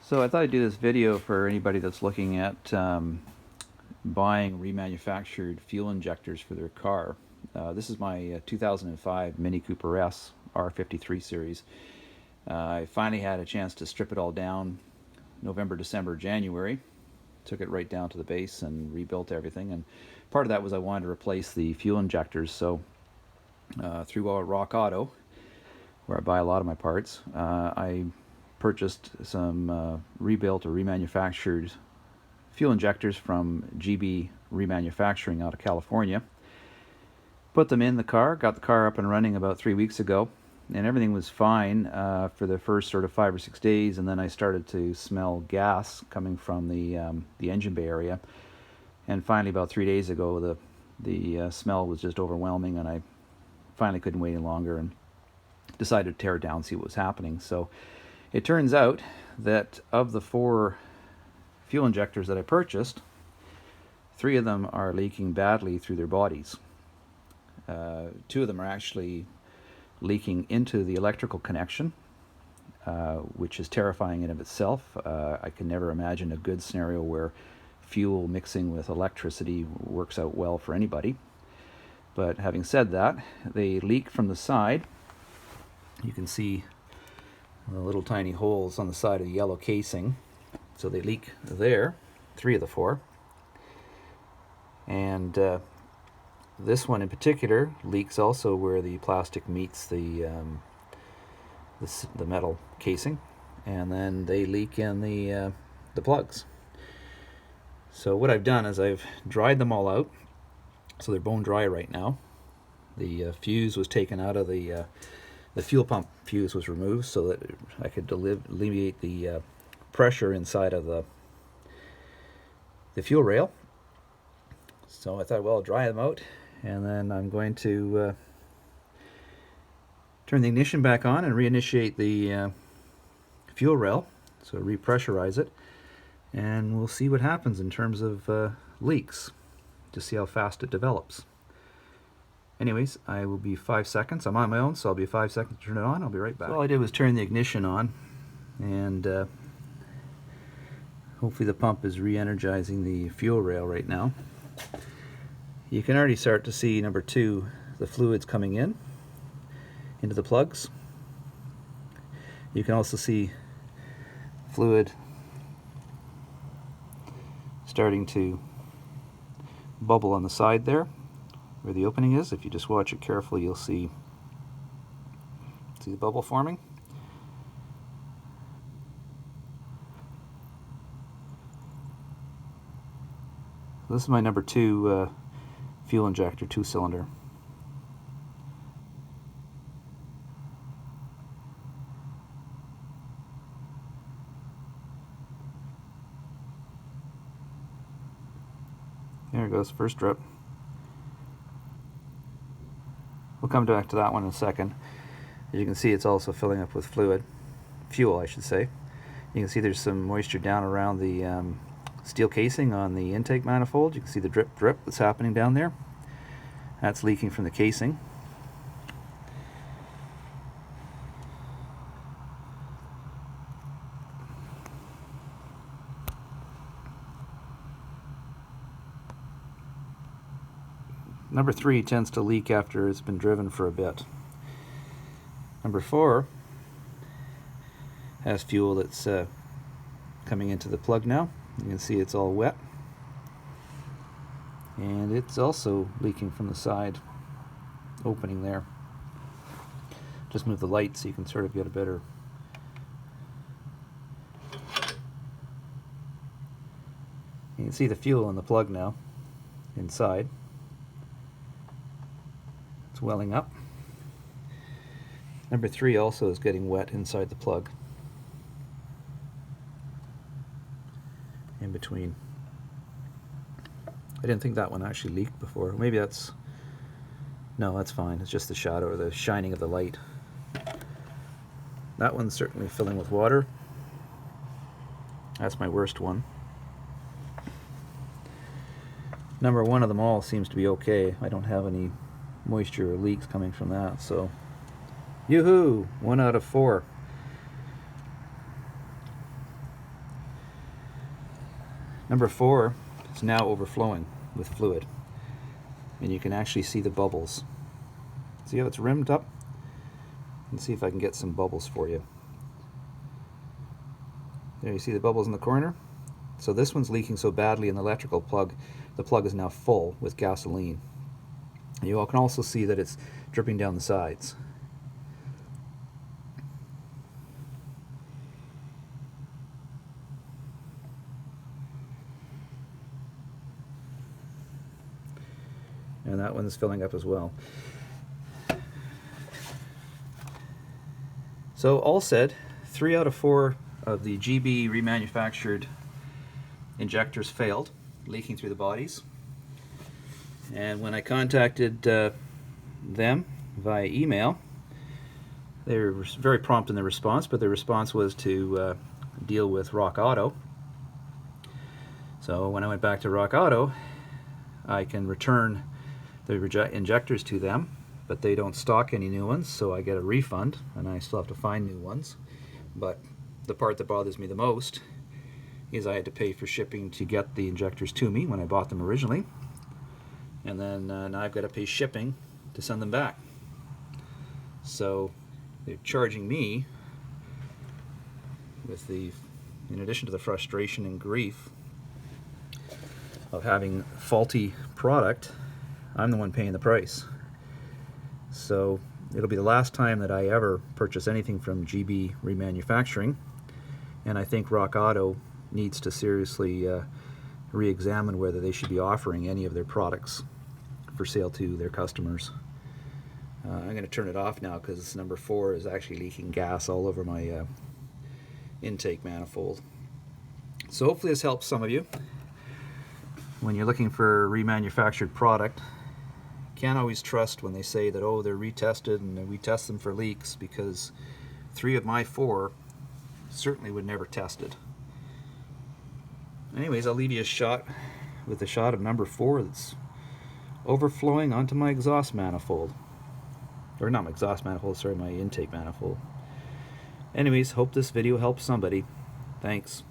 So I thought I'd do this video for anybody that's looking at buying remanufactured fuel injectors for their car. This is my 2005 Mini Cooper S R53 series. I finally had a chance to strip it all down November, December, January. Took it right down to the base and rebuilt everything. And part of that was I wanted to replace the fuel injectors. So through RockAuto, where I buy a lot of my parts, I purchased some rebuilt or remanufactured fuel injectors from BG Remanufacturing out of California. Put them in the car, got the car up and running about 3 weeks ago, and everything was fine for the first sort of 5 or 6 days, and then I started to smell gas coming from the engine bay area. And finally, about 3 days ago, the smell was just overwhelming, and I finally couldn't wait any longer and decided to tear it down and see what was happening. So it turns out that of the 4 fuel injectors that I purchased, 3 of them are leaking badly through their bodies. 2 of them are actually leaking into the electrical connection, which is terrifying in of itself. I can never imagine a good scenario where fuel mixing with electricity works out well for anybody. But having said that, they leak from the side. You can see the little tiny holes on the side of the yellow casing. So they leak there, 3 of the 4. And this one in particular leaks also where the plastic meets the metal casing, and then they leak in the plugs. So what I've done is I've dried them all out, so they're bone dry right now. The fuse was taken out of the fuel pump fuse was removed so that I could alleviate the pressure inside of the fuel rail. So I thought, well, I'll dry them out, and then I'm going to turn the ignition back on and reinitiate the fuel rail, so repressurize it, and we'll see what happens in terms of leaks, to see how fast it develops. Anyways, I will be 5 seconds. I'm on my own, so I'll be 5 seconds to turn it on. I'll be right back. So all I did was turn the ignition on, and hopefully the pump is re-energizing the fuel rail right now. You can already start to see, number 2, the fluids coming into the plugs. You can also see fluid starting to bubble on the side there where the opening is. If you just watch it carefully, you'll see the bubble forming. This is my number 2 fuel injector, 2-cylinder. There it goes, first drip. We'll come back to that one in a second. As you can see, it's also filling up with fuel I should say. You can see there's some moisture down around the steel casing on the intake manifold. You can see the drip that's happening down there. That's leaking from the casing. Number 3 tends to leak after it's been driven for a bit. Number 4 has fuel that's coming into the plug now. You can see it's all wet, and it's also leaking from the side opening there. Just move the light so you can sort of get a better you can see the fuel in the plug now inside. It's welling up. Number 3 also is getting wet inside the plug in between. I didn't think that one actually leaked before. Maybe that's... No, that's fine. It's just the shadow or the shining of the light. That one's certainly filling with water. That's my worst one. Number 1 of them all seems to be okay. I don't have any moisture or leaks coming from that, so yoo-hoo! 1 out of 4. Number 4 is now overflowing with fluid, and you can actually see the bubbles. See how it's rimmed up? Let's see if I can get some bubbles for you. There, you see the bubbles in the corner? So this one's leaking so badly in the electrical plug, the plug is now full with gasoline. And you all can also see that it's dripping down the sides. And that one's filling up as well. So all said, 3 out of 4 of the GB remanufactured injectors failed, leaking through the bodies. And when I contacted them via email, they were very prompt in their response, but their response was to deal with RockAuto. So when I went back to RockAuto, I can return the injectors to them, but they don't stock any new ones, so I get a refund, and I still have to find new ones. But the part that bothers me the most is I had to pay for shipping to get the injectors to me when I bought them originally, and then now I've got to pay shipping to send them back. So they're charging me with in addition to the frustration and grief of having faulty product, I'm the one paying the price. So it'll be the last time that I ever purchase anything from GB Remanufacturing, and I think RockAuto needs to seriously re-examine whether they should be offering any of their products for sale to their customers. I'm going to turn it off now because number 4 is actually leaking gas all over my intake manifold. So hopefully this helps some of you. When you're looking for a remanufactured product, can't always trust when they say that, oh, they're retested and we test them for leaks, because 3 of my 4 certainly would never test it. Anyways, I'll leave you with a shot of number 4 that's overflowing onto my exhaust manifold. Or not my exhaust manifold, sorry, my intake manifold. Anyways, hope this video helps somebody. Thanks.